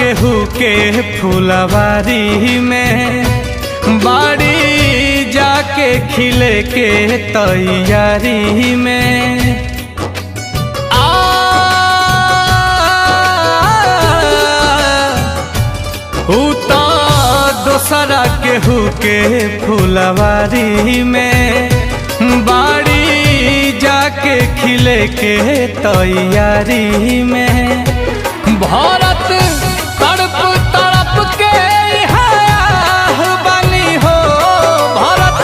केहू के फुलवारी में बाड़ी जाके खिले के तैयारी में उता दोसरा केहू के फुलवारी में बाड़ी जाके खिले के तैयारी में भारत तड़प तड़प के यहाँ बनी हो, भारत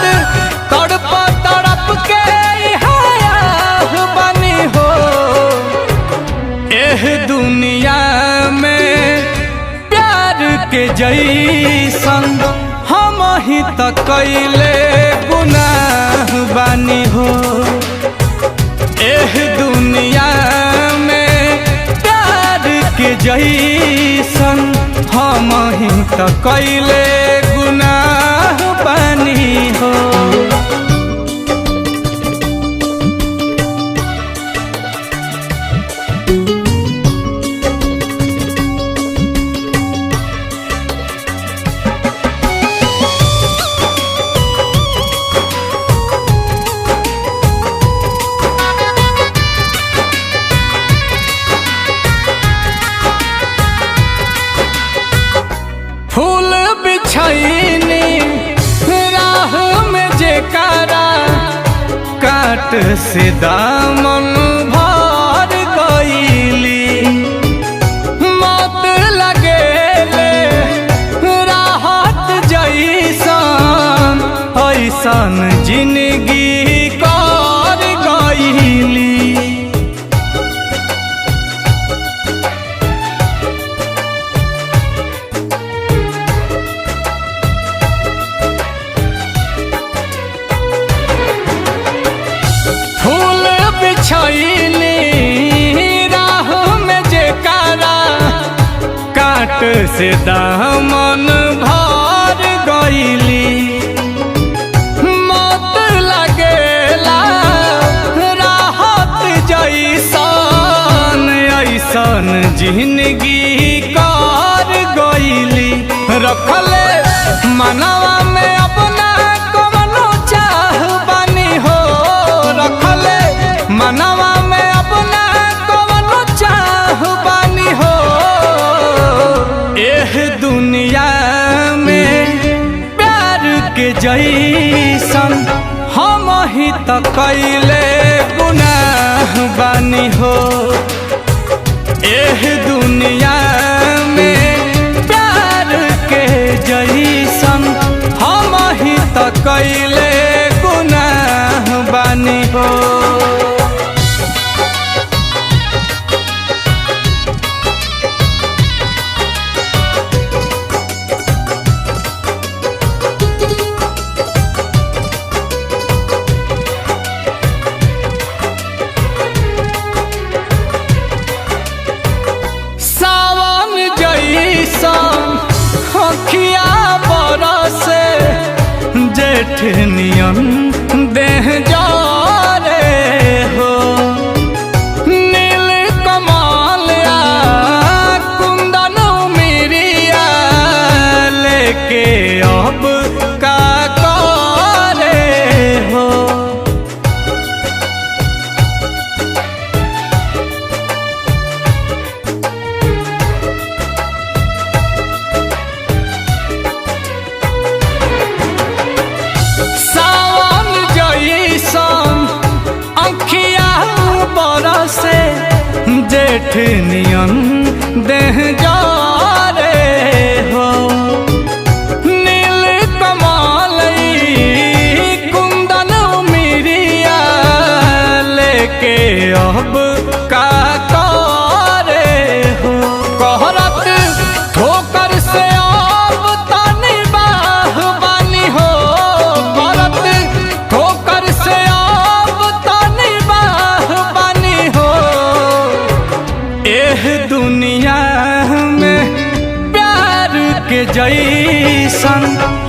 तड़प तड़प के यहाँ बनी हो। एह दुनिया में प्यार के जैसन हम ही त कैले गुनाह बानी हो। एह दुनिया में प्यार के जैसन हम ही त कैले गुनाह बानी हो। फूल बिछैनी राह में जेकारा काट से दामन भर गईली। मत लगेले राहत जैसन ऐसन जिंदगी कर गईली। बिछैनी राह में जेकारा काट से दामन भर गईली। मत लगेला राहत जैसन ऐसन जिंदगी कर गईली। रखले मनवा में अपना कवनो चाह बनी हो, रखले मनवा में अपना कवनो चाह बानी हो। एह दुनिया में प्यार के जैसन हम ही त कैले गुनाह बानी हो। एह दुनिया में प्यार के जैसन हम ही त कैले गुनाह बानी हो। अखिया बरसे जेठ नियन देह जारे हो। नील कमल कुंदन मिरिया लेके अब का करे हो। से जेठ नियन देह जारे हो। नील कमल कुंदन मिरिया लेके अब का करे हो। कहरत ठोकर से अब तनी बाह बानी हो, कहरत ठोकर से अब तनी बाह बानी हो। एह दुनिया में प्यार के जैसन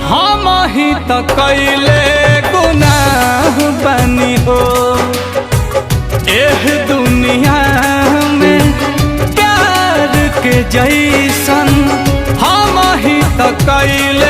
हम ही त कैले गुनाह बानी हो। एह दुनिया में प्यार के जैसन कैले